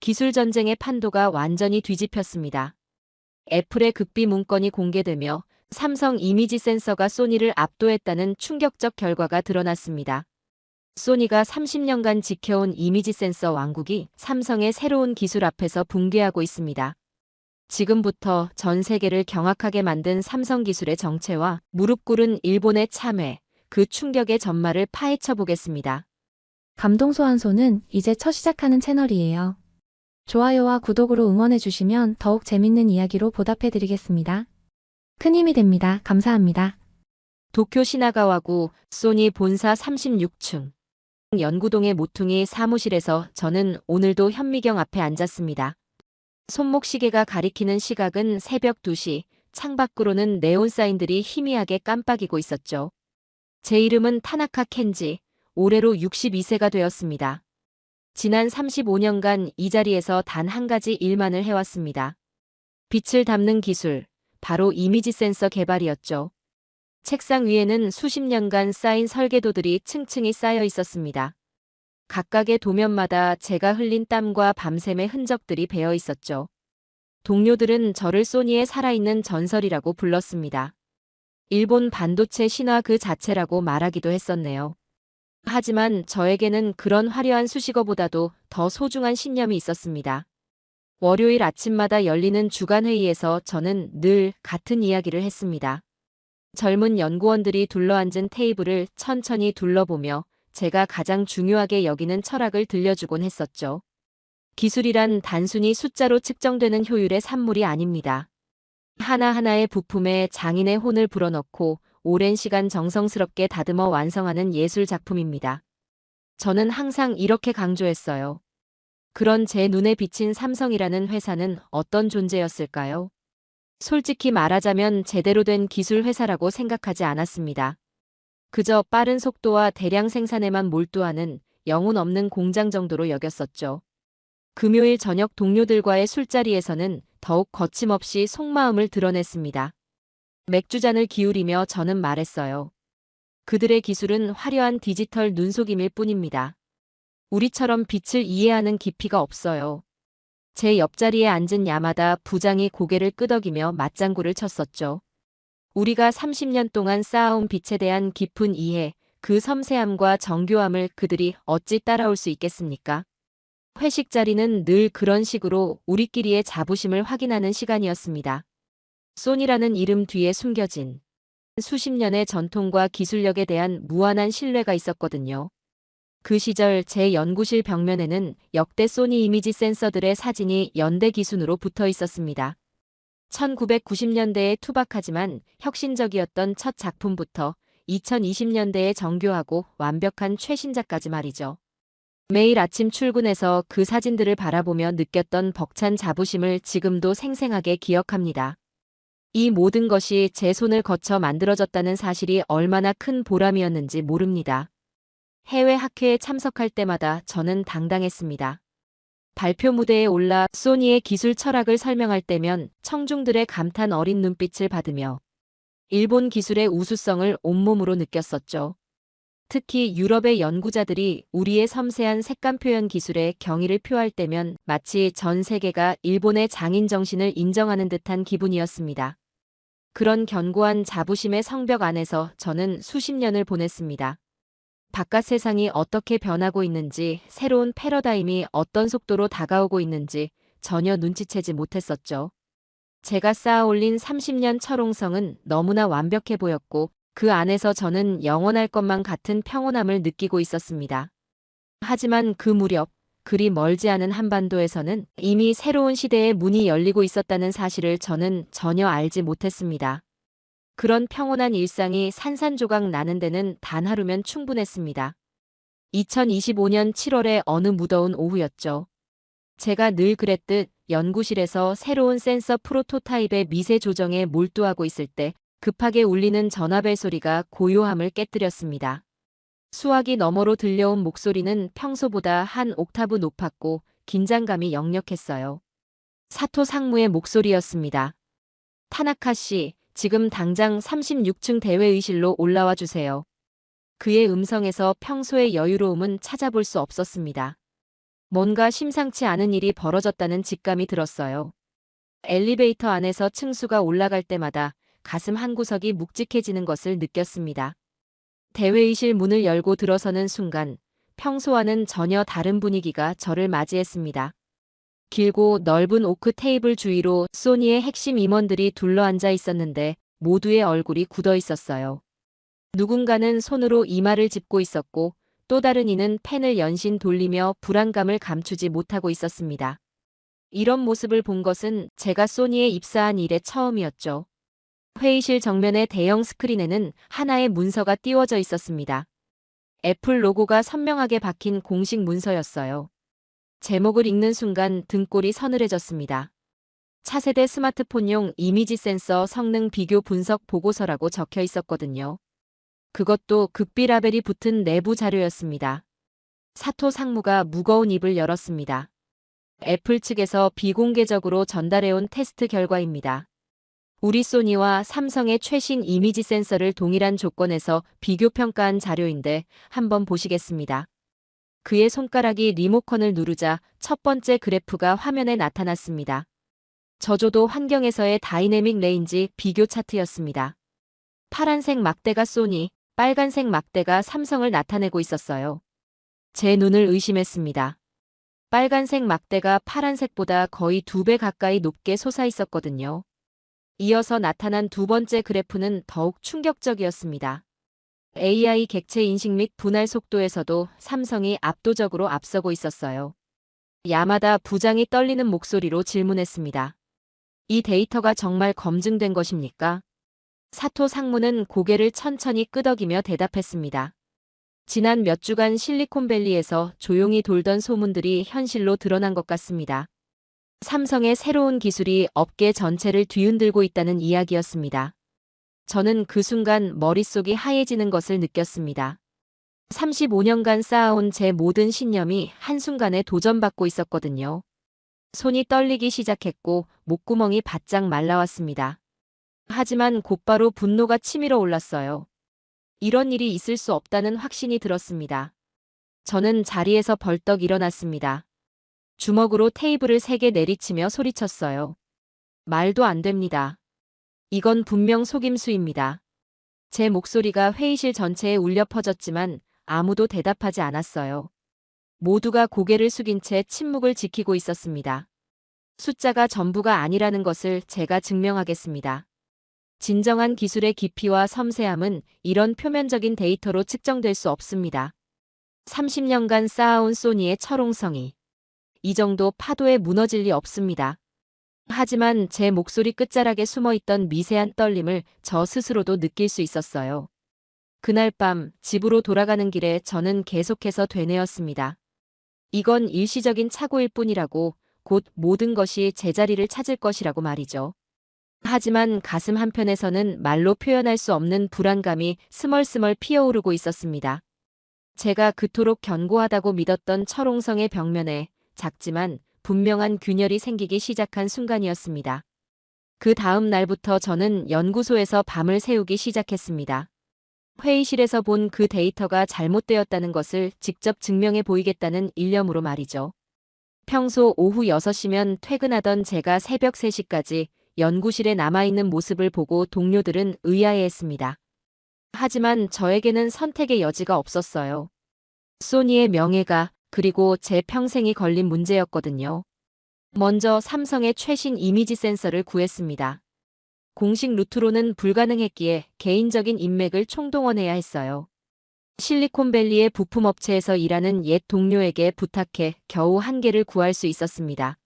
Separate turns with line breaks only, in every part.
기술 전쟁의 판도가 완전히 뒤집혔습니다. 애플의 극비 문건이 공개되며 삼성 이미지 센서가 소니를 압도했다는 충격적 결과가 드러났습니다. 소니가 30년간 지켜온 이미지 센서 왕국이 삼성의 새로운 기술 앞에서 붕괴하고 있습니다. 지금부터 전 세계를 경악하게 만든 삼성 기술의 정체와 무릎 꿇은 일본의 참회, 그 충격의 전말을 파헤쳐 보겠습니다.
감동소환소는 이제 첫 시작하는 채널이에요. 좋아요와 구독으로 응원해주시면 더욱 재밌는 이야기로 보답해드리겠습니다. 큰 힘이 됩니다. 감사합니다.
도쿄 시나가와구 소니 본사 36층. 연구동의 모퉁이 사무실에서 저는 오늘도 현미경 앞에 앉았습니다. 손목 시계가 가리키는 시각은 새벽 2시, 창밖으로는 네온 사인들이 희미하게 깜빡이고 있었죠. 제 이름은 타나카 켄지, 올해로 62세가 되었습니다. 지난 35년간 이 자리에서 단 한 가지 일만을 해왔습니다. 빛을 담는 기술, 바로 이미지 센서 개발이었죠. 책상 위에는 수십 년간 쌓인 설계도들이 층층이 쌓여 있었습니다. 각각의 도면마다 제가 흘린 땀과 밤샘의 흔적들이 배어 있었죠. 동료들은 저를 소니의 살아있는 전설이라고 불렀습니다. 일본 반도체 신화 그 자체라고 말하기도 했었네요. 하지만 저에게는 그런 화려한 수식어보다도 더 소중한 신념이 있었습니다. 월요일 아침마다 열리는 주간회의에서 저는 늘 같은 이야기를 했습니다. 젊은 연구원들이 둘러앉은 테이블을 천천히 둘러보며 제가 가장 중요하게 여기는 철학을 들려주곤 했었죠. 기술이란 단순히 숫자로 측정되는 효율의 산물이 아닙니다. 하나하나의 부품에 장인의 혼을 불어넣고 오랜 시간 정성스럽게 다듬어 완성하는 예술 작품입니다. 저는 항상 이렇게 강조했어요. 그런 제 눈에 비친 삼성이라는 회사는 어떤 존재였을까요? 솔직히 말하자면 제대로 된 기술 회사라고 생각하지 않았습니다. 그저 빠른 속도와 대량 생산에만 몰두하는 영혼 없는 공장 정도로 여겼었죠. 금요일 저녁 동료들과의 술자리에서는 더욱 거침없이 속마음을 드러냈습니다. 맥주잔을 기울이며 저는 말했어요. 그들의 기술은 화려한 디지털 눈속임일 뿐입니다. 우리처럼 빛을 이해하는 깊이가 없어요. 제 옆자리에 앉은 야마다 부장이 고개를 끄덕이며 맞장구를 쳤었죠. 우리가 30년 동안 쌓아온 빛에 대한 깊은 이해, 그 섬세함과 정교함을 그들이 어찌 따라올 수 있겠습니까? 회식 자리는 늘 그런 식으로 우리끼리의 자부심을 확인하는 시간이었습니다. 소니라는 이름 뒤에 숨겨진 수십 년의 전통과 기술력에 대한 무한한 신뢰가 있었거든요. 그 시절 제 연구실 벽면에는 역대 소니 이미지 센서들의 사진이 연대 기순으로 붙어 있었습니다. 1990년대에 투박하지만 혁신적이었던 첫 작품부터 2020년대에 정교하고 완벽한 최신작까지 말이죠. 매일 아침 출근해서 그 사진들을 바라보며 느꼈던 벅찬 자부심을 지금도 생생하게 기억합니다. 이 모든 것이 제 손을 거쳐 만들어졌다는 사실이 얼마나 큰 보람이었는지 모릅니다. 해외 학회에 참석할 때마다 저는 당당했습니다. 발표 무대에 올라 소니의 기술 철학을 설명할 때면 청중들의 감탄 어린 눈빛을 받으며 일본 기술의 우수성을 온몸으로 느꼈었죠. 특히 유럽의 연구자들이 우리의 섬세한 색감 표현 기술에 경의를 표할 때면 마치 전 세계가 일본의 장인 정신을 인정하는 듯한 기분이었습니다. 그런 견고한 자부심의 성벽 안에서 저는 수십 년을 보냈습니다. 바깥 세상이 어떻게 변하고 있는지, 새로운 패러다임이 어떤 속도로 다가오고 있는지 전혀 눈치채지 못했었죠. 제가 쌓아올린 30년 철옹성은 너무나 완벽해 보였고 그 안에서 저는 영원할 것만 같은 평온함을 느끼고 있었습니다. 하지만 그 무렵, 그리 멀지 않은 한반도에서는 이미 새로운 시대의 문이 열리고 있었다는 사실을 저는 전혀 알지 못했습니다. 그런 평온한 일상이 산산조각 나는 데는 단 하루면 충분했습니다. 2025년 7월의 어느 무더운 오후였죠. 제가 늘 그랬듯 연구실에서 새로운 센서 프로토타입의 미세 조정에 몰두하고 있을 때 급하게 울리는 전화벨 소리가 고요함을 깨뜨렸습니다. 수화기 너머로 들려온 목소리는 평소보다 한 옥타브 높았고 긴장감이 역력했어요. 사토 상무의 목소리였습니다. 타나카 씨, 지금 당장 36층 대회의실로 올라와 주세요. 그의 음성에서 평소의 여유로움은 찾아볼 수 없었습니다. 뭔가 심상치 않은 일이 벌어졌다는 직감이 들었어요. 엘리베이터 안에서 층수가 올라갈 때마다 가슴 한 구석이 묵직해지는 것을 느꼈습니다. 대회의실 문을 열고 들어서는 순간 평소와는 전혀 다른 분위기가 저를 맞이했습니다. 길고 넓은 오크 테이블 주위로 소니의 핵심 임원들이 둘러앉아 있었는데 모두의 얼굴이 굳어 있었어요. 누군가는 손으로 이마를 짚고 있었고 또 다른 이는 펜을 연신 돌리며 불안감을 감추지 못하고 있었습니다. 이런 모습을 본 것은 제가 소니에 입사한 이래 처음이었죠. 회의실 정면의 대형 스크린에는 하나의 문서가 띄워져 있었습니다. 애플 로고가 선명하게 박힌 공식 문서였어요. 제목을 읽는 순간 등골이 서늘해졌습니다. 차세대 스마트폰용 이미지 센서 성능 비교 분석 보고서라고 적혀 있었거든요. 그것도 극비 라벨이 붙은 내부 자료였습니다. 사토 상무가 무거운 입을 열었습니다. 애플 측에서 비공개적으로 전달해온 테스트 결과입니다. 우리 소니와 삼성의 최신 이미지 센서를 동일한 조건에서 비교 평가한 자료인데 한번 보시겠습니다. 그의 손가락이 리모컨을 누르자 첫 번째 그래프가 화면에 나타났습니다. 저조도 환경에서의 다이내믹 레인지 비교 차트였습니다. 파란색 막대가 소니, 빨간색 막대가 삼성을 나타내고 있었어요. 제 눈을 의심했습니다. 빨간색 막대가 파란색보다 거의 2배 가까이 높게 솟아 있었거든요. 이어서 나타난 두 번째 그래프는 더욱 충격적이었습니다. AI 객체 인식 및 분할 속도에서도 삼성이 압도적으로 앞서고 있었어요. 야마다 부장이 떨리는 목소리로 질문했습니다. 이 데이터가 정말 검증된 것입니까? 사토 상무는 고개를 천천히 끄덕이며 대답했습니다. 지난 몇 주간 실리콘밸리에서 조용히 돌던 소문들이 현실로 드러난 것 같습니다. 삼성의 새로운 기술이 업계 전체를 뒤흔들고 있다는 이야기였습니다. 저는 그 순간 머릿속이 하얘지는 것을 느꼈습니다. 35년간 쌓아온 제 모든 신념이 한순간에 도전받고 있었거든요. 손이 떨리기 시작했고 목구멍이 바짝 말라왔습니다. 하지만 곧바로 분노가 치밀어 올랐어요. 이런 일이 있을 수 없다는 확신이 들었습니다. 저는 자리에서 벌떡 일어났습니다. 주먹으로 테이블을 3개 내리치며 소리쳤어요. 말도 안 됩니다. 이건 분명 속임수입니다. 제 목소리가 회의실 전체에 울려 퍼졌지만 아무도 대답하지 않았어요. 모두가 고개를 숙인 채 침묵을 지키고 있었습니다. 숫자가 전부가 아니라는 것을 제가 증명하겠습니다. 진정한 기술의 깊이와 섬세함은 이런 표면적인 데이터로 측정될 수 없습니다. 30년간 쌓아온 소니의 철옹성이 이 정도 파도에 무너질 리 없습니다. 하지만 제 목소리 끝자락에 숨어있던 미세한 떨림을 저 스스로도 느낄 수 있었어요. 그날 밤 집으로 돌아가는 길에 저는 계속해서 되뇌었습니다. 이건 일시적인 착오일 뿐이라고, 곧 모든 것이 제자리를 찾을 것이라고 말이죠. 하지만 가슴 한편에서는 말로 표현할 수 없는 불안감이 스멀스멀 피어오르고 있었습니다. 제가 그토록 견고하다고 믿었던 철옹성의 벽면에 작지만 분명한 균열이 생기기 시작한 순간이었습니다. 그 다음 날부터 저는 연구소에서 밤을 새우기 시작했습니다. 회의실에서 본 그 데이터가 잘못되었다는 것을 직접 증명해 보이겠다는 일념으로 말이죠. 평소 오후 6시면 퇴근하던 제가 새벽 3시까지 연구실에 남아있는 모습을 보고 동료들은 의아해했습니다. 하지만 저에게는 선택의 여지가 없었어요. 소니의 명예가, 그리고 제 평생이 걸린 문제였거든요. 먼저 삼성의 최신 이미지 센서를 구했습니다. 공식 루트로는 불가능했기에 개인적인 인맥을 총동원해야 했어요. 실리콘밸리의 부품업체에서 일하는 옛 동료에게 부탁해 겨우 한 개를 구할 수 있었습니다.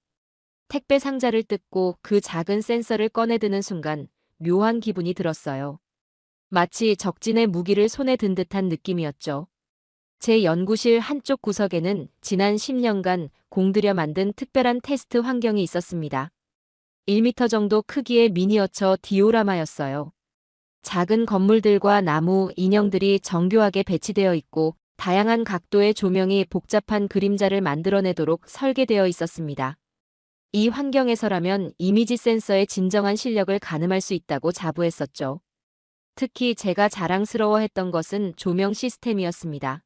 택배 상자를 뜯고 그 작은 센서를 꺼내드는 순간 묘한 기분이 들었어요. 마치 적진의 무기를 손에 든 듯한 느낌이었죠. 제 연구실 한쪽 구석에는 지난 10년간 공들여 만든 특별한 테스트 환경이 있었습니다. 1m 정도 크기의 미니어처 디오라마였어요. 작은 건물들과 나무, 인형들이 정교하게 배치되어 있고 다양한 각도의 조명이 복잡한 그림자를 만들어내도록 설계되어 있었습니다. 이 환경에서라면 이미지 센서의 진정한 실력을 가늠할 수 있다고 자부했었죠. 특히 제가 자랑스러워했던 것은 조명 시스템이었습니다.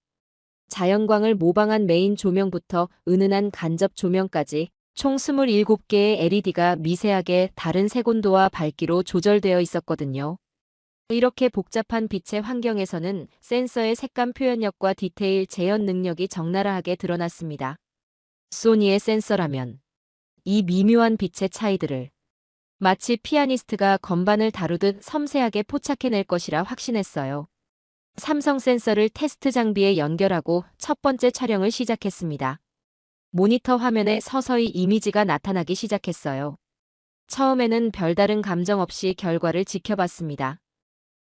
자연광을 모방한 메인 조명부터 은은한 간접 조명까지 총 27개의 LED가 미세하게 다른 색온도와 밝기로 조절되어 있었거든요. 이렇게 복잡한 빛의 환경에서는 센서의 색감 표현력과 디테일 재현 능력이 적나라하게 드러났습니다. 소니의 센서라면 이 미묘한 빛의 차이들을 마치 피아니스트가 건반을 다루듯 섬세하게 포착해낼 것이라 확신했어요. 삼성 센서를 테스트 장비에 연결하고 첫 번째 촬영을 시작했습니다. 모니터 화면에 서서히 이미지가 나타나기 시작했어요. 처음에는 별다른 감정 없이 결과를 지켜봤습니다.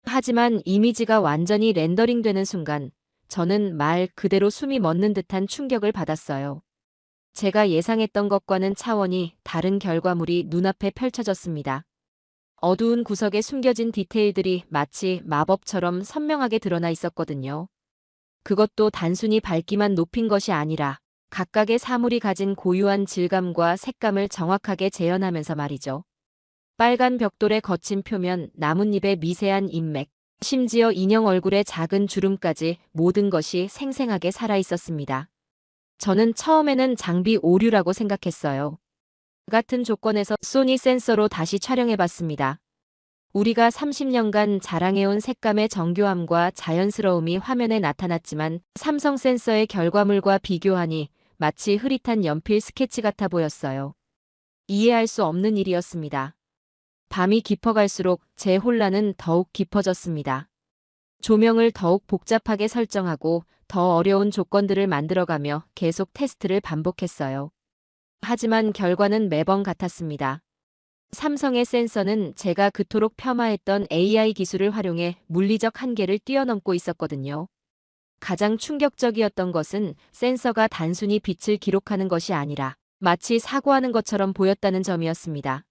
하지만 이미지가 완전히 렌더링되는 순간 저는 말 그대로 숨이 멎는 듯한 충격을 받았어요. 제가 예상했던 것과는 차원이 다른 결과물이 눈앞에 펼쳐졌습니다. 어두운 구석에 숨겨진 디테일들이 마치 마법처럼 선명하게 드러나 있었거든요. 그것도 단순히 밝기만 높인 것이 아니라 각각의 사물이 가진 고유한 질감과 색감을 정확하게 재현하면서 말이죠. 빨간 벽돌의 거친 표면, 나뭇잎의 미세한 인맥, 심지어 인형 얼굴의 작은 주름까지 모든 것이 생생하게 살아 있었습니다. 저는 처음에는 장비 오류라고 생각했어요. 같은 조건에서 소니 센서로 다시 촬영해봤습니다. 우리가 30년간 자랑해온 색감의 정교함과 자연스러움이 화면에 나타났지만 삼성 센서의 결과물과 비교하니 마치 흐릿한 연필 스케치 같아 보였어요. 이해할 수 없는 일이었습니다. 밤이 깊어갈수록 제 혼란은 더욱 깊어졌습니다. 조명을 더욱 복잡하게 설정하고 더 어려운 조건들을 만들어가며 계속 테스트를 반복했어요. 하지만 결과는 매번 같았습니다. 삼성의 센서는 제가 그토록 폄하했던 AI 기술을 활용해 물리적 한계를 뛰어넘고 있었거든요. 가장 충격적이었던 것은 센서가 단순히 빛을 기록하는 것이 아니라 마치 사고하는 것처럼 보였다는 점이었습니다.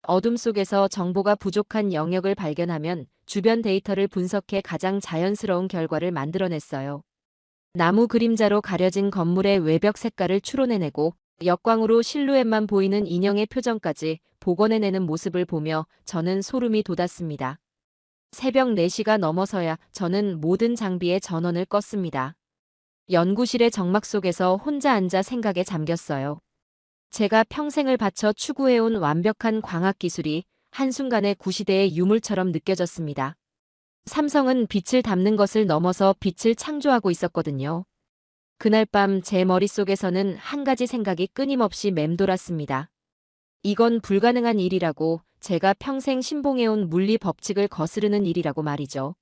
어둠 속에서 정보가 부족한 영역을 발견하면 주변 데이터를 분석해 가장 자연스러운 결과를 만들어냈어요. 나무 그림자로 가려진 건물의 외벽 색깔을 추론해내고 역광으로 실루엣만 보이는 인형의 표정까지 복원해내는 모습을 보며 저는 소름이 돋았습니다. 새벽 4시가 넘어서야 저는 모든 장비의 전원을 껐습니다. 연구실의 정막 속에서 혼자 앉아 생각에 잠겼어요. 제가 평생을 바쳐 추구해온 완벽한 광학 기술이 한순간에 구시대의 유물처럼 느껴졌습니다. 삼성은 빛을 담는 것을 넘어서 빛을 창조하고 있었거든요. 그날 밤 제 머릿속에서는 한 가지 생각이 끊임없이 맴돌았습니다. 이건 불가능한 일이라고, 제가 평생 신봉해온 물리 법칙을 거스르는 일이라고 말이죠.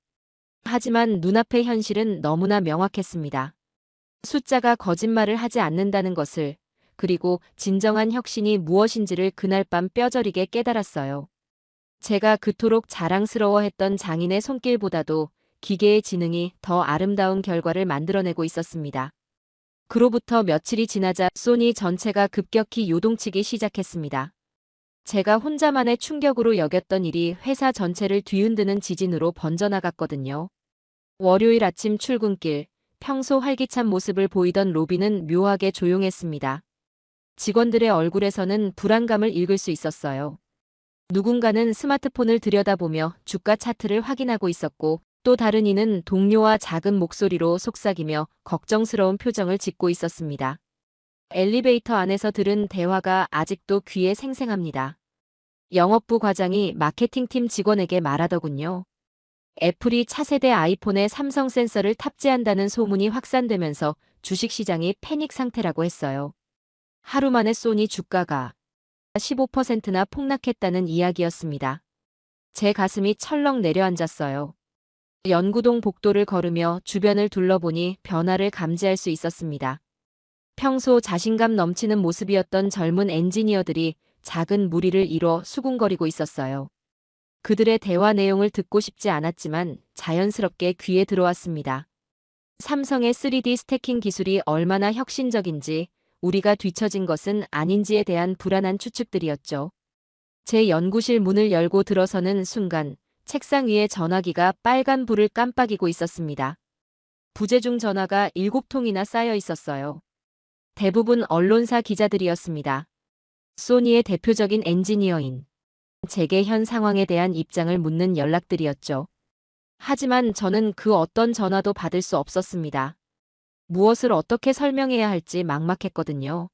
하지만 눈앞의 현실은 너무나 명확했습니다. 숫자가 거짓말을 하지 않는다는 것을, 그리고 진정한 혁신이 무엇인지를 그날 밤 뼈저리게 깨달았어요. 제가 그토록 자랑스러워했던 장인의 손길보다도 기계의 지능이 더 아름다운 결과를 만들어내고 있었습니다. 그로부터 며칠이 지나자 소니 전체가 급격히 요동치기 시작했습니다. 제가 혼자만의 충격으로 여겼던 일이 회사 전체를 뒤흔드는 지진으로 번져나갔거든요. 월요일 아침 출근길, 평소 활기찬 모습을 보이던 로비는 묘하게 조용했습니다. 직원들의 얼굴에서는 불안감을 읽을 수 있었어요. 누군가는 스마트폰을 들여다보며 주가 차트를 확인하고 있었고, 또 다른 이는 동료와 작은 목소리로 속삭이며 걱정스러운 표정을 짓고 있었습니다. 엘리베이터 안에서 들은 대화가 아직도 귀에 생생합니다. 영업부 과장이 마케팅팀 직원에게 말하더군요. 애플이 차세대 아이폰에 삼성 센서를 탑재한다는 소문이 확산되면서 주식시장이 패닉 상태라고 했어요. 하루 만에 소니 주가가 15%나 폭락했다는 이야기였습니다. 제 가슴이 철렁 내려앉았어요. 연구동 복도를 걸으며 주변을 둘러보니 변화를 감지할 수 있었습니다. 평소 자신감 넘치는 모습이었던 젊은 엔지니어들이 작은 무리를 이뤄 수군거리고 있었어요. 그들의 대화 내용을 듣고 싶지 않았지만 자연스럽게 귀에 들어왔습니다. 삼성의 3D 스태킹 기술이 얼마나 혁신적인지, 우리가 뒤처진 것은 아닌지에 대한 불안한 추측들이었죠. 제 연구실 문을 열고 들어서는 순간 책상 위에 전화기가 빨간 불을 깜빡이고 있었습니다. 부재중 전화가 7통이나 쌓여 있었어요. 대부분 언론사 기자들이었습니다. 소니의 대표적인 엔지니어인 제게 현 상황에 대한 입장을 묻는 연락들이었죠. 하지만 저는 그 어떤 전화도 받을 수 없었습니다. 무엇을 어떻게 설명해야 할지 막막했거든요.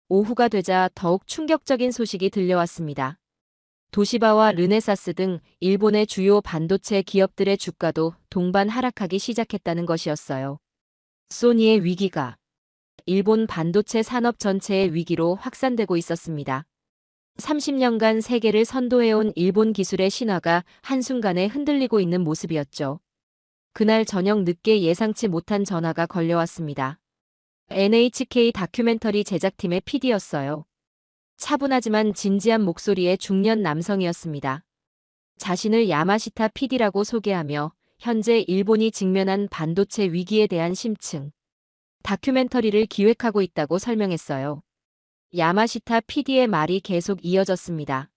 오후가 되자 더욱 충격적인 소식이 들려왔습니다. 도시바와 르네사스 등 일본의 주요 반도체 기업들의 주가도 동반 하락하기 시작했다는 것이었어요. 소니의 위기가 일본 반도체 산업 전체의 위기로 확산되고 있었습니다. 30년간 세계를 선도해온 일본 기술의 신화가 한순간에 흔들리고 있는 모습이었죠. 그날 저녁 늦게 예상치 못한 전화가 걸려왔습니다. NHK 다큐멘터리 제작팀의 PD였어요. 차분하지만 진지한 목소리의 중년 남성이었습니다. 자신을 야마시타 PD라고 소개하며 현재 일본이 직면한 반도체 위기에 대한 심층, 다큐멘터리를 기획하고 있다고 설명했어요. 야마시타 PD의 말이 계속 이어졌습니다.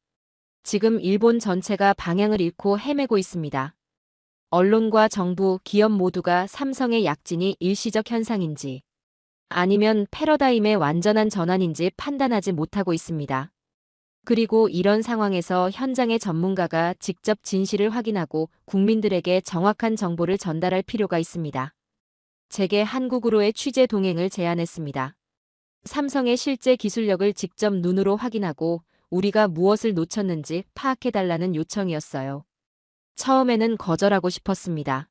지금 일본 전체가 방향을 잃고 헤매고 있습니다. 언론과 정부, 기업 모두가 삼성의 약진이 일시적 현상인지 아니면 패러다임의 완전한 전환인지 판단하지 못하고 있습니다. 그리고 이런 상황에서 현장의 전문가가 직접 진실을 확인하고 국민들에게 정확한 정보를 전달할 필요가 있습니다. 제게 한국으로의 취재 동행을 제안했습니다. 삼성의 실제 기술력을 직접 눈으로 확인하고 우리가 무엇을 놓쳤는지 파악해달라는 요청이었어요. 처음에는 거절하고 싶었습니다.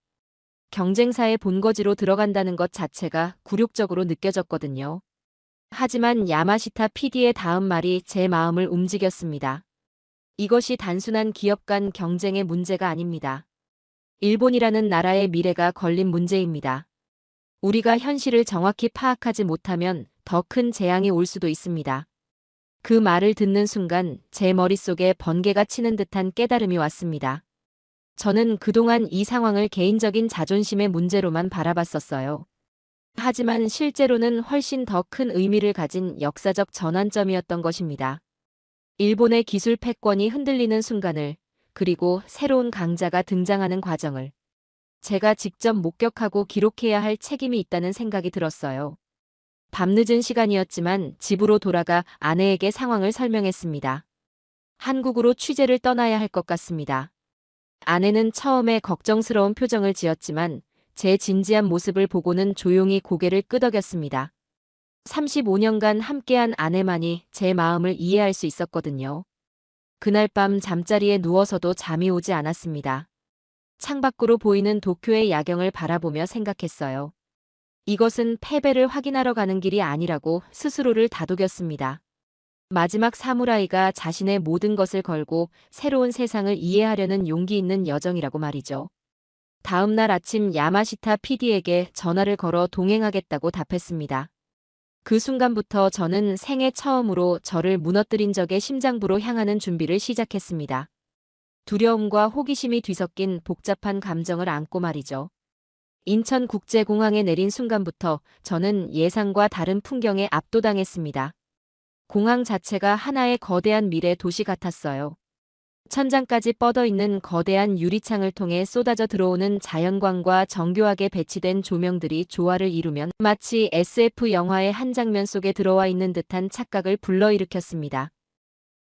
경쟁사의 본거지로 들어간다는 것 자체가 굴욕적으로 느껴졌거든요. 하지만 야마시타 PD의 다음 말이 제 마음을 움직였습니다. 이것이 단순한 기업 간 경쟁의 문제가 아닙니다. 일본이라는 나라의 미래가 걸린 문제입니다. 우리가 현실을 정확히 파악하지 못하면 더 큰 재앙이 올 수도 있습니다. 그 말을 듣는 순간 제 머릿속에 번개가 치는 듯한 깨달음이 왔습니다. 저는 그동안 이 상황을 개인적인 자존심의 문제로만 바라봤었어요. 하지만 실제로는 훨씬 더 큰 의미를 가진 역사적 전환점이었던 것입니다. 일본의 기술 패권이 흔들리는 순간을, 그리고 새로운 강자가 등장하는 과정을 제가 직접 목격하고 기록해야 할 책임이 있다는 생각이 들었어요. 밤늦은 시간이었지만 집으로 돌아가 아내에게 상황을 설명했습니다. 한국으로 취재를 떠나야 할 것 같습니다. 아내는 처음에 걱정스러운 표정을 지었지만 제 진지한 모습을 보고는 조용히 고개를 끄덕였습니다. 35년간 함께한 아내만이 제 마음을 이해할 수 있었거든요. 그날 밤 잠자리에 누워서도 잠이 오지 않았습니다. 창밖으로 보이는 도쿄의 야경을 바라보며 생각했어요. 이것은 패배를 확인하러 가는 길이 아니라고 스스로를 다독였습니다. 마지막 사무라이가 자신의 모든 것을 걸고 새로운 세상을 이해하려는 용기 있는 여정이라고 말이죠. 다음 날 아침 야마시타 PD에게 전화를 걸어 동행하겠다고 답했습니다. 그 순간부터 저는 생애 처음으로 저를 무너뜨린 적의 심장부로 향하는 준비를 시작했습니다. 두려움과 호기심이 뒤섞인 복잡한 감정을 안고 말이죠. 인천국제공항에 내린 순간부터 저는 예상과 다른 풍경에 압도당했습니다. 공항 자체가 하나의 거대한 미래 도시 같았어요. 천장까지 뻗어있는 거대한 유리창을 통해 쏟아져 들어오는 자연광과 정교하게 배치된 조명들이 조화를 이루면 마치 SF 영화의 한 장면 속에 들어와 있는 듯한 착각을 불러일으켰습니다.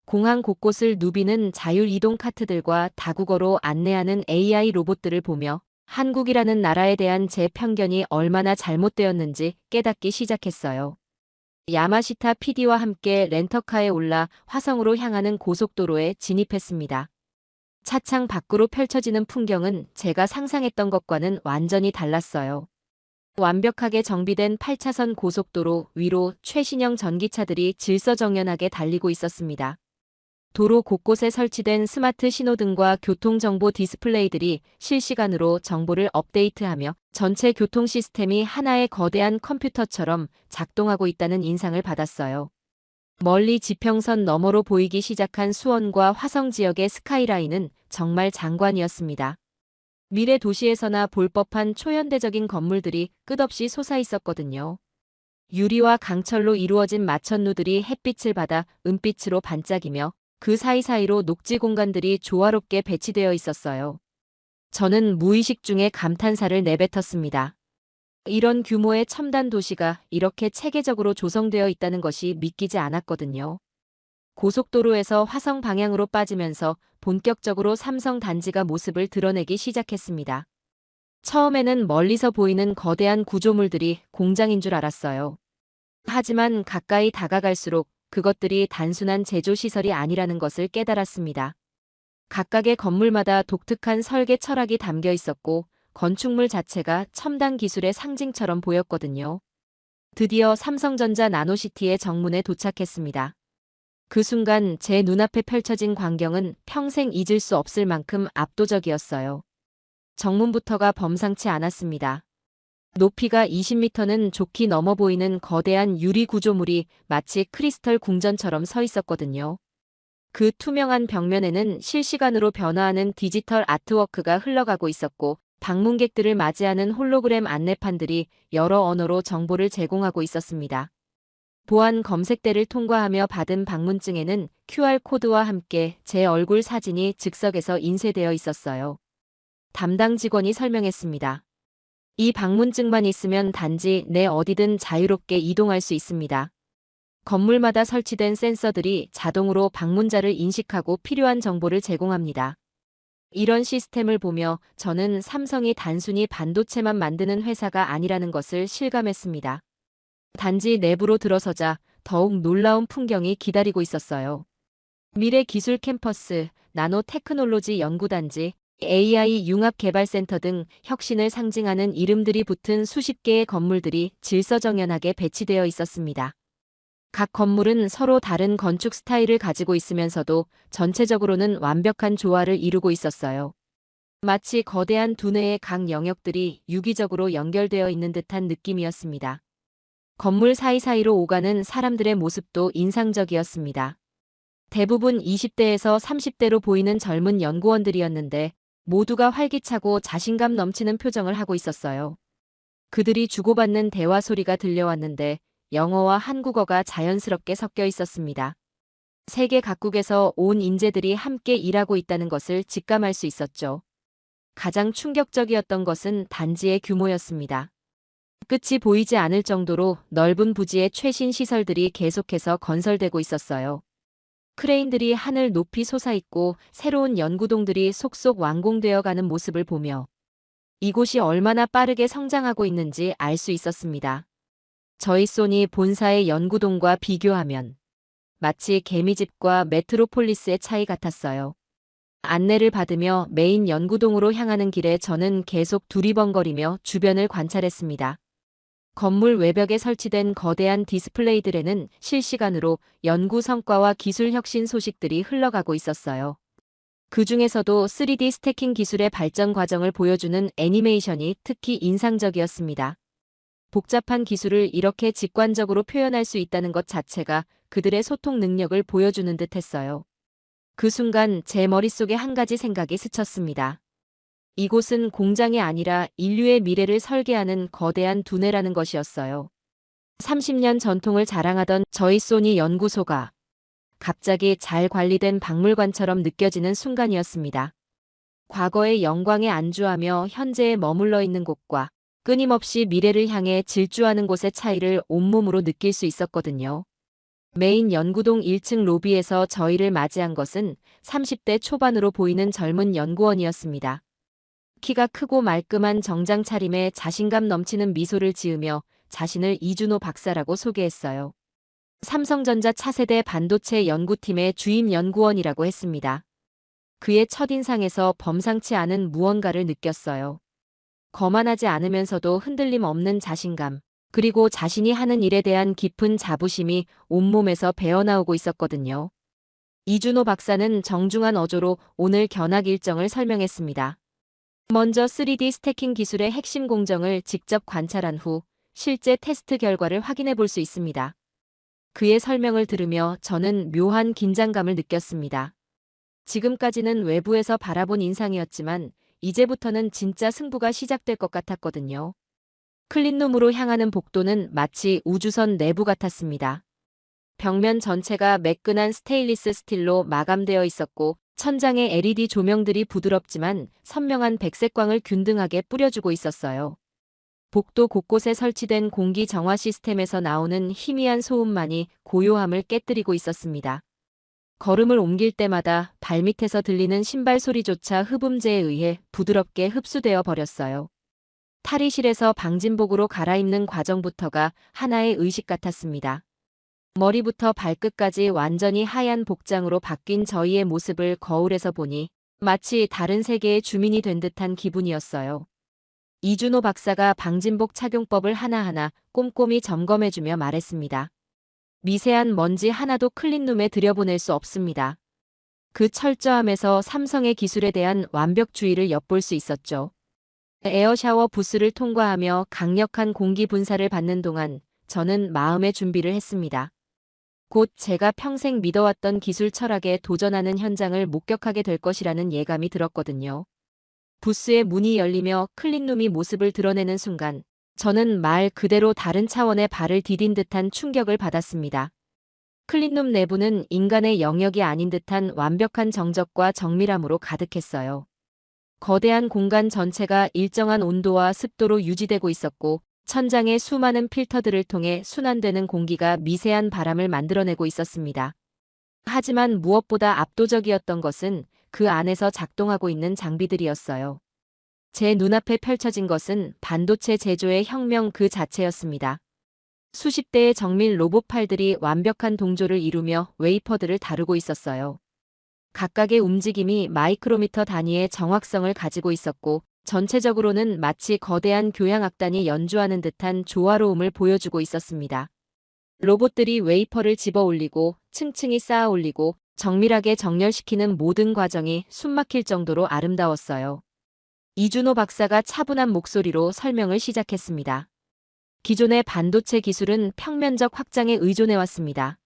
공항 곳곳을 누비는 자율이동 카트들과 다국어로 안내하는 AI 로봇들을 보며 한국이라는 나라에 대한 제 편견이 얼마나 잘못되었는지 깨닫기 시작했어요. 야마시타 PD와 함께 렌터카에 올라 화성으로 향하는 고속도로에 진입했습니다. 차창 밖으로 펼쳐지는 풍경은 제가 상상했던 것과는 완전히 달랐어요. 완벽하게 정비된 8차선 고속도로 위로 최신형 전기차들이 질서정연하게 달리고 있었습니다. 도로 곳곳에 설치된 스마트 신호등과 교통정보 디스플레이들이 실시간으로 정보를 업데이트하며 전체 교통 시스템이 하나의 거대한 컴퓨터처럼 작동하고 있다는 인상을 받았어요. 멀리 지평선 너머로 보이기 시작한 수원과 화성 지역의 스카이라인은 정말 장관이었습니다. 미래 도시에서나 볼 법한 초현대적인 건물들이 끝없이 솟아있었거든요. 유리와 강철로 이루어진 마천루들이 햇빛을 받아 은빛으로 반짝이며 그 사이사이로 녹지 공간들이 조화롭게 배치되어 있었어요. 저는 무의식 중에 감탄사를 내뱉었습니다. 이런 규모의 첨단 도시가 이렇게 체계적으로 조성되어 있다는 것이 믿기지 않았거든요. 고속도로에서 화성 방향으로 빠지면서 본격적으로 삼성 단지가 모습을 드러내기 시작했습니다. 처음에는 멀리서 보이는 거대한 구조물들이 공장인 줄 알았어요. 하지만 가까이 다가갈수록 그것들이 단순한 제조시설이 아니라는 것을 깨달았습니다. 각각의 건물마다 독특한 설계 철학이 담겨 있었고 건축물 자체가 첨단 기술의 상징처럼 보였거든요. 드디어 삼성전자 나노시티의 정문에 도착했습니다. 그 순간 제 눈앞에 펼쳐진 광경은 평생 잊을 수 없을 만큼 압도적이었어요. 정문부터가 범상치 않았습니다. 높이가 20m는 좋게 넘어 보이는 거대한 유리 구조물이 마치 크리스털 궁전처럼 서 있었거든요. 그 투명한 벽면에는 실시간으로 변화하는 디지털 아트워크가 흘러가고 있었고 방문객들을 맞이하는 홀로그램 안내판들이 여러 언어로 정보를 제공하고 있었습니다. 보안 검색대를 통과하며 받은 방문증에는 QR코드와 함께 제 얼굴 사진이 즉석에서 인쇄되어 있었어요. 담당 직원이 설명했습니다. 이 방문증만 있으면 단지 내 어디든 자유롭게 이동할 수 있습니다. 건물마다 설치된 센서들이 자동으로 방문자를 인식하고 필요한 정보를 제공합니다. 이런 시스템을 보며 저는 삼성이 단순히 반도체만 만드는 회사가 아니라는 것을 실감했습니다. 단지 내부로 들어서자 더욱 놀라운 풍경이 기다리고 있었어요. 미래 기술 캠퍼스, 나노 테크놀로지 연구단지, AI 융합개발센터 등 혁신을 상징하는 이름들이 붙은 수십 개의 건물들이 질서정연하게 배치되어 있었습니다. 각 건물은 서로 다른 건축 스타일을 가지고 있으면서도 전체적으로는 완벽한 조화를 이루고 있었어요. 마치 거대한 두뇌의 각 영역들이 유기적으로 연결되어 있는 듯한 느낌이었습니다. 건물 사이사이로 오가는 사람들의 모습도 인상적이었습니다. 대부분 20대에서 30대로 보이는 젊은 연구원들이었는데 모두가 활기차고 자신감 넘치는 표정을 하고 있었어요. 그들이 주고받는 대화 소리가 들려왔는데 영어와 한국어가 자연스럽게 섞여 있었습니다. 세계 각국에서 온 인재들이 함께 일하고 있다는 것을 직감할 수 있었죠. 가장 충격적이었던 것은 단지의 규모였습니다. 끝이 보이지 않을 정도로 넓은 부지에 최신 시설들이 계속해서 건설되고 있었어요. 크레인들이 하늘 높이 솟아있고 새로운 연구동들이 속속 완공되어 가는 모습을 보며 이곳이 얼마나 빠르게 성장하고 있는지 알 수 있었습니다. 저희 소니 본사의 연구동과 비교하면 마치 개미집과 메트로폴리스의 차이 같았어요. 안내를 받으며 메인 연구동으로 향하는 길에 저는 계속 두리번거리며 주변을 관찰했습니다. 건물 외벽에 설치된 거대한 디스플레이들에는 실시간으로 연구 성과와 기술 혁신 소식들이 흘러가고 있었어요. 그 중에서도 3D 스태킹 기술의 발전 과정을 보여주는 애니메이션이 특히 인상적이었습니다. 복잡한 기술을 이렇게 직관적으로 표현할 수 있다는 것 자체가 그들의 소통 능력을 보여주는 듯 했어요. 그 순간 제 머릿속에 한 가지 생각이 스쳤습니다. 이곳은 공장이 아니라 인류의 미래를 설계하는 거대한 두뇌라는 것이었어요. 30년 전통을 자랑하던 저희 소니 연구소가 갑자기 잘 관리된 박물관처럼 느껴지는 순간이었습니다. 과거의 영광에 안주하며 현재에 머물러 있는 곳과 끊임없이 미래를 향해 질주하는 곳의 차이를 온몸으로 느낄 수 있었거든요. 메인 연구동 1층 로비에서 저희를 맞이한 것은 30대 초반으로 보이는 젊은 연구원이었습니다. 키가 크고 말끔한 정장 차림에 자신감 넘치는 미소를 지으며 자신을 이준호 박사라고 소개했어요. 삼성전자 차세대 반도체 연구팀의 주임 연구원이라고 했습니다. 그의 첫인상에서 범상치 않은 무언가를 느꼈어요. 거만하지 않으면서도 흔들림 없는 자신감, 그리고 자신이 하는 일에 대한 깊은 자부심이 온몸에서 배어나오고 있었거든요. 이준호 박사는 정중한 어조로 오늘 견학 일정을 설명했습니다. 먼저 3D 스태킹 기술의 핵심 공정을 직접 관찰한 후 실제 테스트 결과를 확인해 볼 수 있습니다. 그의 설명을 들으며 저는 묘한 긴장감을 느꼈습니다. 지금까지는 외부에서 바라본 인상이었지만 이제부터는 진짜 승부가 시작될 것 같았거든요. 클린룸으로 향하는 복도는 마치 우주선 내부 같았습니다. 벽면 전체가 매끈한 스테인리스 스틸로 마감되어 있었고 천장의 LED 조명들이 부드럽지만 선명한 백색광을 균등하게 뿌려주고 있었어요. 복도 곳곳에 설치된 공기 정화 시스템에서 나오는 희미한 소음만이 고요함을 깨뜨리고 있었습니다. 걸음을 옮길 때마다 발밑에서 들리는 신발 소리조차 흡음재에 의해 부드럽게 흡수되어 버렸어요. 탈의실에서 방진복으로 갈아입는 과정부터가 하나의 의식 같았습니다. 머리부터 발끝까지 완전히 하얀 복장으로 바뀐 저희의 모습을 거울에서 보니 마치 다른 세계의 주민이 된 듯한 기분이었어요. 이준호 박사가 방진복 착용법을 하나하나 꼼꼼히 점검해주며 말했습니다. 미세한 먼지 하나도 클린룸에 들여보낼 수 없습니다. 그 철저함에서 삼성의 기술에 대한 완벽주의를 엿볼 수 있었죠. 에어샤워 부스를 통과하며 강력한 공기 분사를 받는 동안 저는 마음의 준비를 했습니다. 곧 제가 평생 믿어왔던 기술 철학에 도전하는 현장을 목격하게 될 것이라는 예감이 들었거든요. 부스의 문이 열리며 클린룸이 모습을 드러내는 순간 저는 말 그대로 다른 차원의 발을 디딘 듯한 충격을 받았습니다. 클린룸 내부는 인간의 영역이 아닌 듯한 완벽한 정적과 정밀함으로 가득했어요. 거대한 공간 전체가 일정한 온도와 습도로 유지되고 있었고 천장에 수많은 필터들을 통해 순환되는 공기가 미세한 바람을 만들어내고 있었습니다. 하지만 무엇보다 압도적이었던 것은 그 안에서 작동하고 있는 장비들이었어요. 제 눈앞에 펼쳐진 것은 반도체 제조의 혁명 그 자체였습니다. 수십 대의 정밀 로봇팔들이 완벽한 동조를 이루며 웨이퍼들을 다루고 있었어요. 각각의 움직임이 마이크로미터 단위의 정확성을 가지고 있었고 전체적으로는 마치 거대한 교향악단이 연주하는 듯한 조화로움을 보여주고 있었습니다. 로봇들이 웨이퍼를 집어 올리고 층층이 쌓아 올리고 정밀하게 정렬시키는 모든 과정이 숨막힐 정도로 아름다웠어요. 이준호 박사가 차분한 목소리로 설명을 시작했습니다. 기존의 반도체 기술은 평면적 확장에 의존해왔습니다.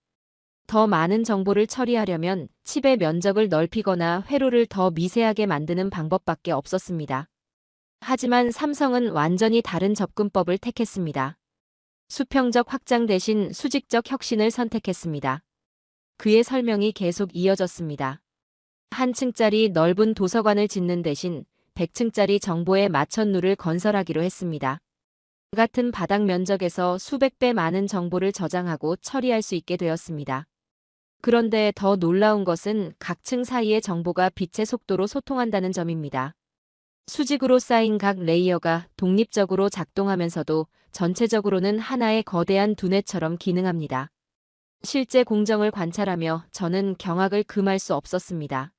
더 많은 정보를 처리하려면 칩의 면적을 넓히거나 회로를 더 미세하게 만드는 방법밖에 없었습니다. 하지만 삼성은 완전히 다른 접근법을 택했습니다. 수평적 확장 대신 수직적 혁신을 선택했습니다. 그의 설명이 계속 이어졌습니다. 한 층짜리 넓은 도서관을 짓는 대신 100층짜리 정보의 마천루를 건설하기로 했습니다. 같은 바닥 면적에서 수백 배 많은 정보를 저장하고 처리할 수 있게 되었습니다. 그런데 더 놀라운 것은 각 층 사이의 정보가 빛의 속도로 소통한다는 점입니다. 수직으로 쌓인 각 레이어가 독립적으로 작동하면서도 전체적으로는 하나의 거대한 두뇌처럼 기능합니다. 실제 공정을 관찰하며 저는 경악을 금할 수 없었습니다.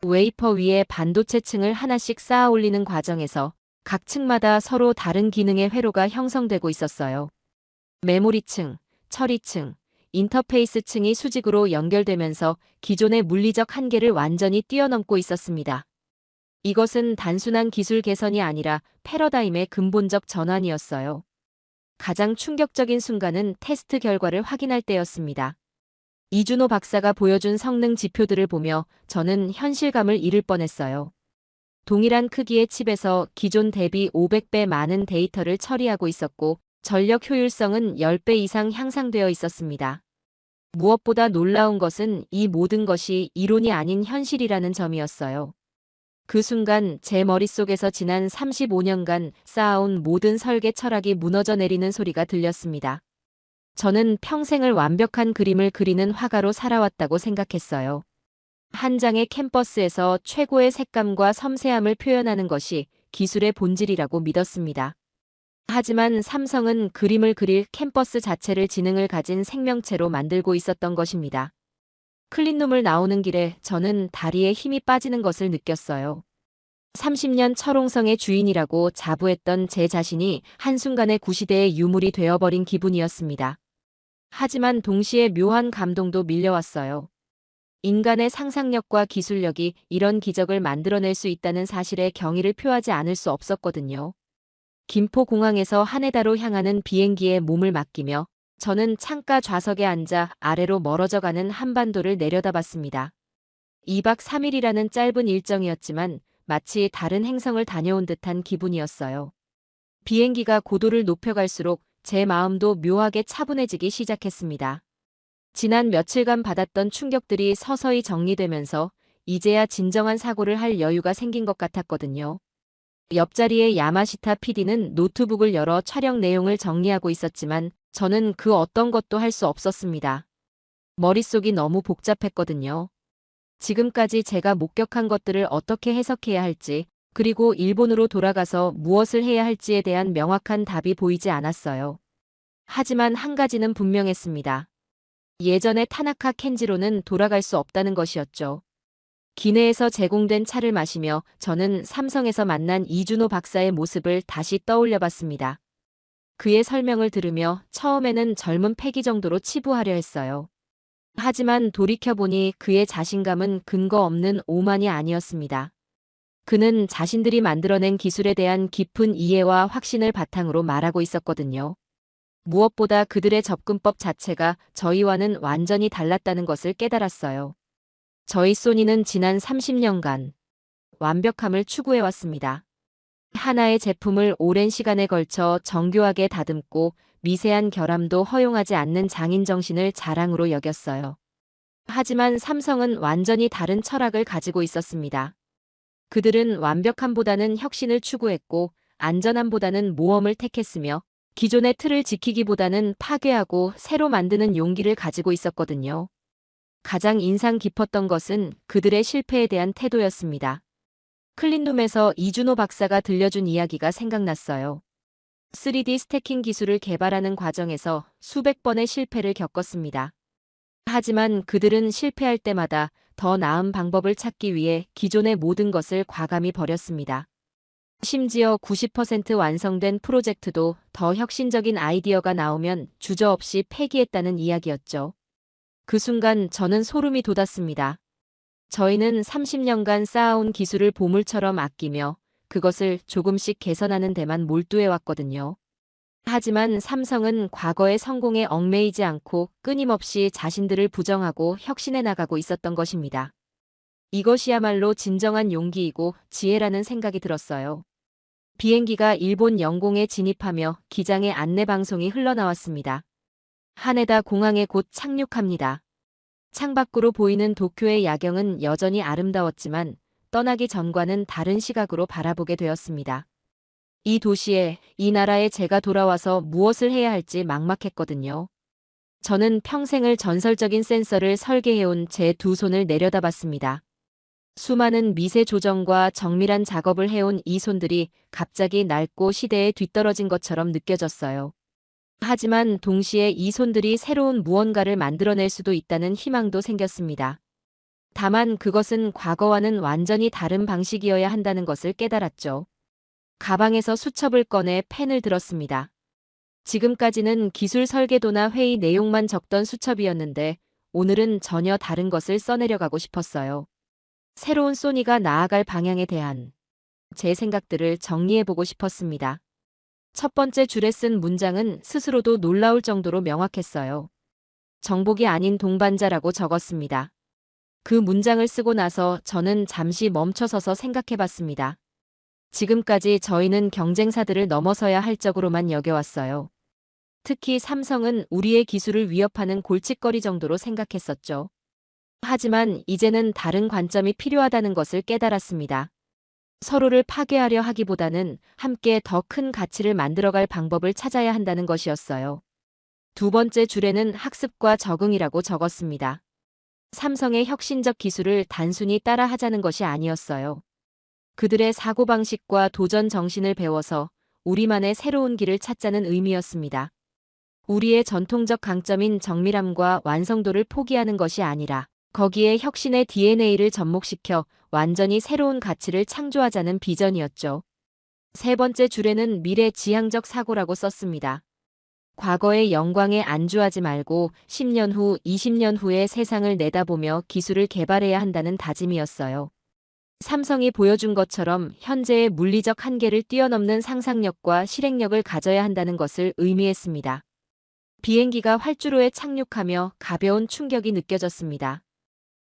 웨이퍼 위에 반도체 층을 하나씩 쌓아 올리는 과정에서 각 층마다 서로 다른 기능의 회로가 형성되고 있었어요. 메모리층, 처리층, 인터페이스층이 수직으로 연결되면서 기존의 물리적 한계를 완전히 뛰어넘고 있었습니다. 이것은 단순한 기술 개선이 아니라 패러다임의 근본적 전환이었어요. 가장 충격적인 순간은 테스트 결과를 확인할 때였습니다. 이준호 박사가 보여준 성능 지표들을 보며 저는 현실감을 잃을 뻔했어요. 동일한 크기의 칩에서 기존 대비 500배 많은 데이터를 처리하고 있었고 전력 효율성은 10배 이상 향상되어 있었습니다. 무엇보다 놀라운 것은 이 모든 것이 이론이 아닌 현실이라는 점이었어요. 그 순간 제 머릿속에서 지난 35년간 쌓아온 모든 설계 철학이 무너져 내리는 소리가 들렸습니다. 저는 평생을 완벽한 그림을 그리는 화가로 살아왔다고 생각했어요. 한 장의 캔버스에서 최고의 색감과 섬세함을 표현하는 것이 기술의 본질이라고 믿었습니다. 하지만 삼성은 그림을 그릴 캔버스 자체를 지능을 가진 생명체로 만들고 있었던 것입니다. 클린룸을 나오는 길에 저는 다리에 힘이 빠지는 것을 느꼈어요. 30년 철옹성의 주인이라고 자부했던 제 자신이 한순간에 구시대의 유물이 되어버린 기분이었습니다. 하지만 동시에 묘한 감동도 밀려왔어요. 인간의 상상력과 기술력이 이런 기적을 만들어낼 수 있다는 사실에 경의를 표하지 않을 수 없었거든요. 김포공항에서 하네다로 향하는 비행기에 몸을 맡기며 저는 창가 좌석에 앉아 아래로 멀어져가는 한반도를 내려다봤습니다. 2박 3일이라는 짧은 일정이었지만 마치 다른 행성을 다녀온 듯한 기분이었어요. 비행기가 고도를 높여갈수록 제 마음도 묘하게 차분해지기 시작했습니다. 지난 며칠간 받았던 충격들이 서서히 정리되면서 이제야 진정한 사고를 할 여유가 생긴 것 같았거든요. 옆자리의 야마시타 PD는 노트북을 열어 촬영 내용을 정리하고 있었지만 저는 그 어떤 것도 할 수 없었습니다. 머릿속이 너무 복잡했거든요. 지금까지 제가 목격한 것들을 어떻게 해석해야 할지, 그리고 일본으로 돌아가서 무엇을 해야 할지에 대한 명확한 답이 보이지 않았어요. 하지만 한 가지는 분명했습니다. 예전의 타나카 켄지로는 돌아갈 수 없다는 것이었죠. 기내에서 제공된 차를 마시며 저는 삼성에서 만난 이준호 박사의 모습을 다시 떠올려 봤습니다. 그의 설명을 들으며 처음에는 젊은 패기 정도로 치부하려 했어요. 하지만 돌이켜보니 그의 자신감은 근거 없는 오만이 아니었습니다. 그는 자신들이 만들어낸 기술에 대한 깊은 이해와 확신을 바탕으로 말하고 있었거든요. 무엇보다 그들의 접근법 자체가 저희와는 완전히 달랐다는 것을 깨달았어요. 저희 소니는 지난 30년간 완벽함을 추구해왔습니다. 하나의 제품을 오랜 시간에 걸쳐 정교하게 다듬고 미세한 결함도 허용하지 않는 장인 정신을 자랑으로 여겼어요. 하지만 삼성은 완전히 다른 철학을 가지고 있었습니다. 그들은 완벽함보다는 혁신을 추구했고 안전함보다는 모험을 택했으며 기존의 틀을 지키기보다는 파괴하고 새로 만드는 용기를 가지고 있었거든요. 가장 인상 깊었던 것은 그들의 실패에 대한 태도였습니다. 클린룸에서 이준호 박사가 들려준 이야기가 생각났어요. 3D 스태킹 기술을 개발하는 과정에서 수백 번의 실패를 겪었습니다. 하지만 그들은 실패할 때마다 더 나은 방법을 찾기 위해 기존의 모든 것을 과감히 버렸습니다. 심지어 90% 완성된 프로젝트도 더 혁신적인 아이디어가 나오면 주저없이 폐기했다는 이야기였죠. 그 순간 저는 소름이 돋았습니다. 저희는 30년간 쌓아온 기술을 보물처럼 아끼며 그것을 조금씩 개선하는 데만 몰두해왔거든요. 하지만 삼성은 과거의 성공에 얽매이지 않고 끊임없이 자신들을 부정하고 혁신해 나가고 있었던 것입니다. 이것이야말로 진정한 용기이고 지혜라는 생각이 들었어요. 비행기가 일본 영공에 진입하며 기장의 안내방송이 흘러나왔습니다. 하네다 공항에 곧 착륙합니다. 창밖으로 보이는 도쿄의 야경은 여전히 아름다웠지만 떠나기 전과는 다른 시각으로 바라보게 되었습니다. 이 도시에, 이 나라에 제가 돌아와서 무엇을 해야 할지 막막했거든요. 저는 평생을 전설적인 센서를 설계해온 제 두 손을 내려다봤습니다. 수많은 미세 조정과 정밀한 작업을 해온 이 손들이 갑자기 낡고 시대에 뒤떨어진 것처럼 느껴졌어요. 하지만 동시에 이 손들이 새로운 무언가를 만들어낼 수도 있다는 희망도 생겼습니다. 다만 그것은 과거와는 완전히 다른 방식이어야 한다는 것을 깨달았죠. 가방에서 수첩을 꺼내 펜을 들었습니다. 지금까지는 기술 설계도나 회의 내용만 적던 수첩이었는데 오늘은 전혀 다른 것을 써내려가고 싶었어요. 새로운 소니가 나아갈 방향에 대한 제 생각들을 정리해보고 싶었습니다. 첫 번째 줄에 쓴 문장은 스스로도 놀라울 정도로 명확했어요. 정복이 아닌 동반자라고 적었습니다. 그 문장을 쓰고 나서 저는 잠시 멈춰서서 생각해봤습니다. 지금까지 저희는 경쟁사들을 넘어서야 할 적으로만 여겨왔어요. 특히 삼성은 우리의 기술을 위협하는 골칫거리 정도로 생각했었죠. 하지만 이제는 다른 관점이 필요하다는 것을 깨달았습니다. 서로를 파괴하려 하기보다는 함께 더 큰 가치를 만들어갈 방법을 찾아야 한다는 것이었어요. 두 번째 줄에는 학습과 적응이라고 적었습니다. 삼성의 혁신적 기술을 단순히 따라하자는 것이 아니었어요. 그들의 사고방식과 도전 정신을 배워서 우리만의 새로운 길을 찾자는 의미였습니다. 우리의 전통적 강점인 정밀함과 완성도를 포기하는 것이 아니라 거기에 혁신의 DNA를 접목시켜 완전히 새로운 가치를 창조하자는 비전이었죠. 세 번째 줄에는 미래 지향적 사고라고 썼습니다. 과거의 영광에 안주하지 말고 10년 후, 20년 후의 세상을 내다보며 기술을 개발해야 한다는 다짐이었어요. 삼성이 보여준 것처럼 현재의 물리적 한계를 뛰어넘는 상상력과 실행력을 가져야 한다는 것을 의미했습니다. 비행기가 활주로에 착륙하며 가벼운 충격이 느껴졌습니다.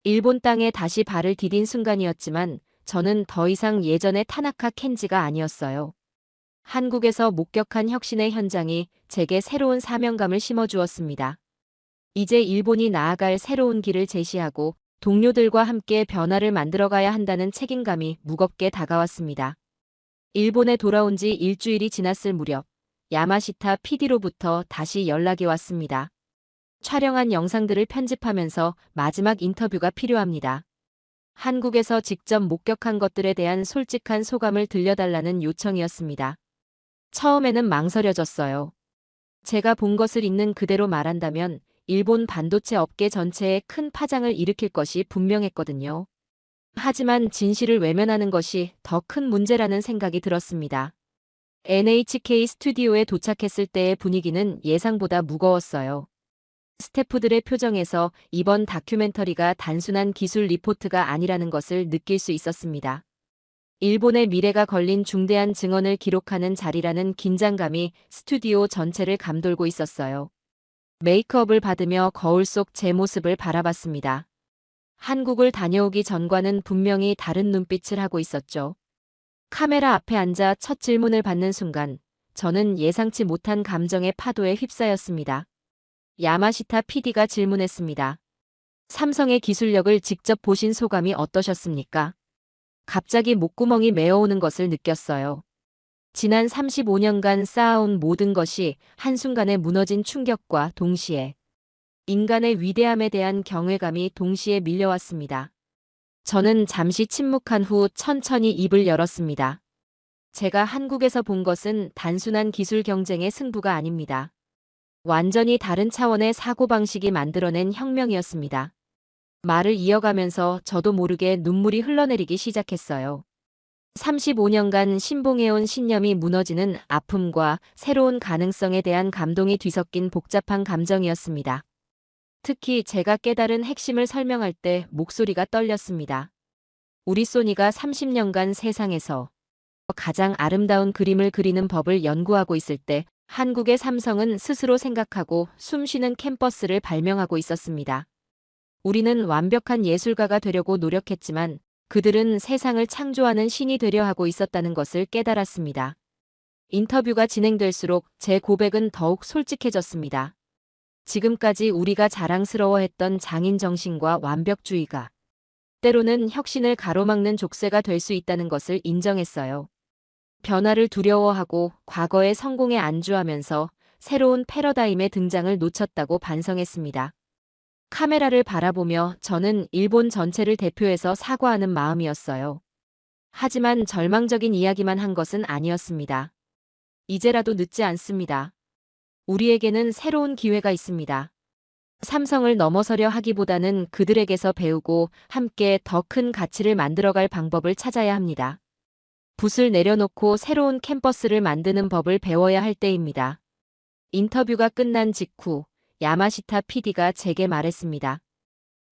일본 땅에 다시 발을 디딘 순간이었지만 저는 더 이상 예전의 타나카 켄지가 아니었어요. 한국에서 목격한 혁신의 현장이 제게 새로운 사명감을 심어주었습니다. 이제 일본이 나아갈 새로운 길을 제시하고 동료들과 함께 변화를 만들어가야 한다는 책임감이 무겁게 다가왔습니다. 일본에 돌아온 지 일주일이 지났을 무렵 야마시타 PD로부터 다시 연락이 왔습니다. 촬영한 영상들을 편집하면서 마지막 인터뷰가 필요합니다. 한국에서 직접 목격한 것들에 대한 솔직한 소감을 들려달라는 요청이었습니다. 처음에는 망설여졌어요. 제가 본 것을 있는 그대로 말한다면 일본 반도체 업계 전체에 큰 파장을 일으킬 것이 분명했거든요. 하지만 진실을 외면하는 것이 더 큰 문제라는 생각이 들었습니다. NHK 스튜디오에 도착했을 때의 분위기는 예상보다 무거웠어요. 스태프들의 표정에서 이번 다큐멘터리가 단순한 기술 리포트가 아니라는 것을 느낄 수 있었습니다. 일본의 미래가 걸린 중대한 증언을 기록하는 자리라는 긴장감이 스튜디오 전체를 감돌고 있었어요. 메이크업을 받으며 거울 속 제 모습을 바라봤습니다. 한국을 다녀오기 전과는 분명히 다른 눈빛을 하고 있었죠. 카메라 앞에 앉아 첫 질문을 받는 순간 저는 예상치 못한 감정의 파도에 휩싸였습니다. 야마시타 PD가 질문했습니다. 삼성의 기술력을 직접 보신 소감이 어떠셨습니까? 갑자기 목구멍이 메어오는 것을 느꼈어요. 지난 35년간 쌓아온 모든 것이 한순간에 무너진 충격과 동시에 인간의 위대함에 대한 경외감이 동시에 밀려왔습니다. 저는 잠시 침묵한 후 천천히 입을 열었습니다. 제가 한국에서 본 것은 단순한 기술 경쟁의 승부가 아닙니다. 완전히 다른 차원의 사고방식이 만들어낸 혁명이었습니다. 말을 이어가면서 저도 모르게 눈물이 흘러내리기 시작했어요. 35년간 신봉해온 신념이 무너지는 아픔과 새로운 가능성에 대한 감동이 뒤섞인 복잡한 감정이었습니다. 특히 제가 깨달은 핵심을 설명할 때 목소리가 떨렸습니다. 우리 소니가 30년간 세상에서 가장 아름다운 그림을 그리는 법을 연구하고 있을 때 한국의 삼성은 스스로 생각하고 숨쉬는 캠퍼스를 발명하고 있었습니다. 우리는 완벽한 예술가가 되려고 노력했지만 그들은 세상을 창조하는 신이 되려 하고 있었다는 것을 깨달았습니다. 인터뷰가 진행될수록 제 고백은 더욱 솔직해졌습니다. 지금까지 우리가 자랑스러워했던 장인 정신과 완벽주의가 때로는 혁신을 가로막는 족쇄가 될 수 있다는 것을 인정했어요. 변화를 두려워하고 과거의 성공에 안주하면서 새로운 패러다임의 등장을 놓쳤다고 반성했습니다. 카메라를 바라보며 저는 일본 전체를 대표해서 사과하는 마음이었어요. 하지만 절망적인 이야기만 한 것은 아니었습니다. 이제라도 늦지 않습니다. 우리에게는 새로운 기회가 있습니다. 삼성을 넘어서려 하기보다는 그들에게서 배우고 함께 더 큰 가치를 만들어갈 방법을 찾아야 합니다. 붓을 내려놓고 새로운 캠퍼스를 만드는 법을 배워야 할 때입니다. 인터뷰가 끝난 직후 야마시타 PD가 제게 말했습니다.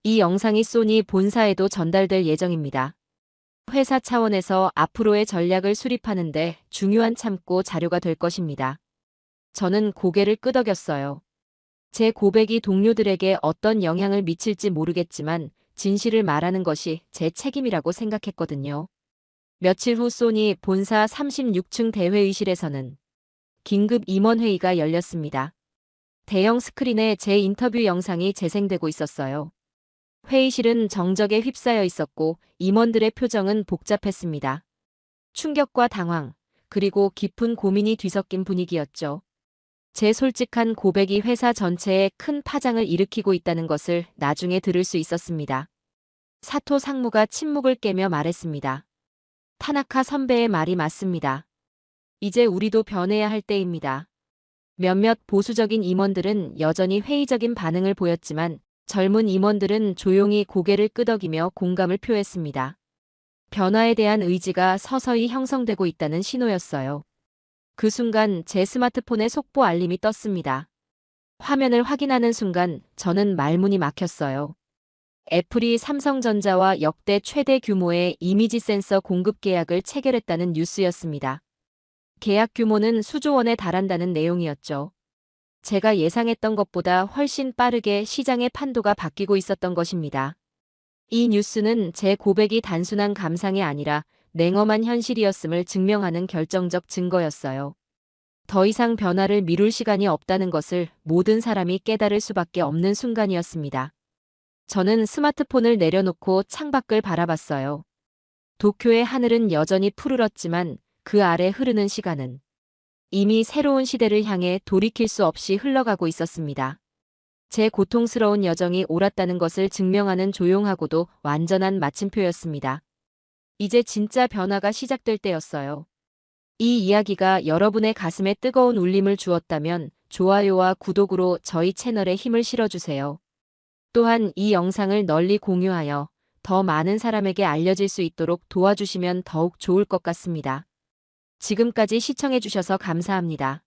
이 영상이 소니 본사에도 전달될 예정입니다. 회사 차원에서 앞으로의 전략을 수립하는데 중요한 참고 자료가 될 것입니다. 저는 고개를 끄덕였어요. 제 고백이 동료들에게 어떤 영향을 미칠지 모르겠지만 진실을 말하는 것이 제 책임이라고 생각했거든요. 며칠 후 소니 본사 36층 대회의실에서는 긴급 임원회의가 열렸습니다. 대형 스크린에 제 인터뷰 영상이 재생되고 있었어요. 회의실은 정적에 휩싸여 있었고 임원들의 표정은 복잡했습니다. 충격과 당황, 그리고 깊은 고민이 뒤섞인 분위기였죠. 제 솔직한 고백이 회사 전체에 큰 파장을 일으키고 있다는 것을 나중에 들을 수 있었습니다. 사토 상무가 침묵을 깨며 말했습니다. 타나카 선배의 말이 맞습니다. 이제 우리도 변해야 할 때입니다. 몇몇 보수적인 임원들은 여전히 회의적인 반응을 보였지만 젊은 임원들은 조용히 고개를 끄덕이며 공감을 표했습니다. 변화에 대한 의지가 서서히 형성되고 있다는 신호였어요. 그 순간 제 스마트폰에 속보 알림이 떴습니다. 화면을 확인하는 순간 저는 말문이 막혔어요. 애플이 삼성전자와 역대 최대 규모의 이미지 센서 공급 계약을 체결했다는 뉴스였습니다. 계약 규모는 수조 원에 달한다는 내용이었죠. 제가 예상했던 것보다 훨씬 빠르게 시장의 판도가 바뀌고 있었던 것입니다. 이 뉴스는 제 고백이 단순한 감상이 아니라 냉엄한 현실이었음을 증명하는 결정적 증거였어요. 더 이상 변화를 미룰 시간이 없다는 것을 모든 사람이 깨달을 수밖에 없는 순간이었습니다. 저는 스마트폰을 내려놓고 창밖을 바라봤어요. 도쿄의 하늘은 여전히 푸르렀지만 그 아래 흐르는 시간은 이미 새로운 시대를 향해 돌이킬 수 없이 흘러가고 있었습니다. 제 고통스러운 여정이 옳았다는 것을 증명하는 조용하고도 완전한 마침표였습니다. 이제 진짜 변화가 시작될 때였어요. 이 이야기가 여러분의 가슴에 뜨거운 울림을 주었다면 좋아요와 구독으로 저희 채널에 힘을 실어주세요. 또한 이 영상을 널리 공유하여 더 많은 사람에게 알려질 수 있도록 도와주시면 더욱 좋을 것 같습니다. 지금까지 시청해주셔서 감사합니다.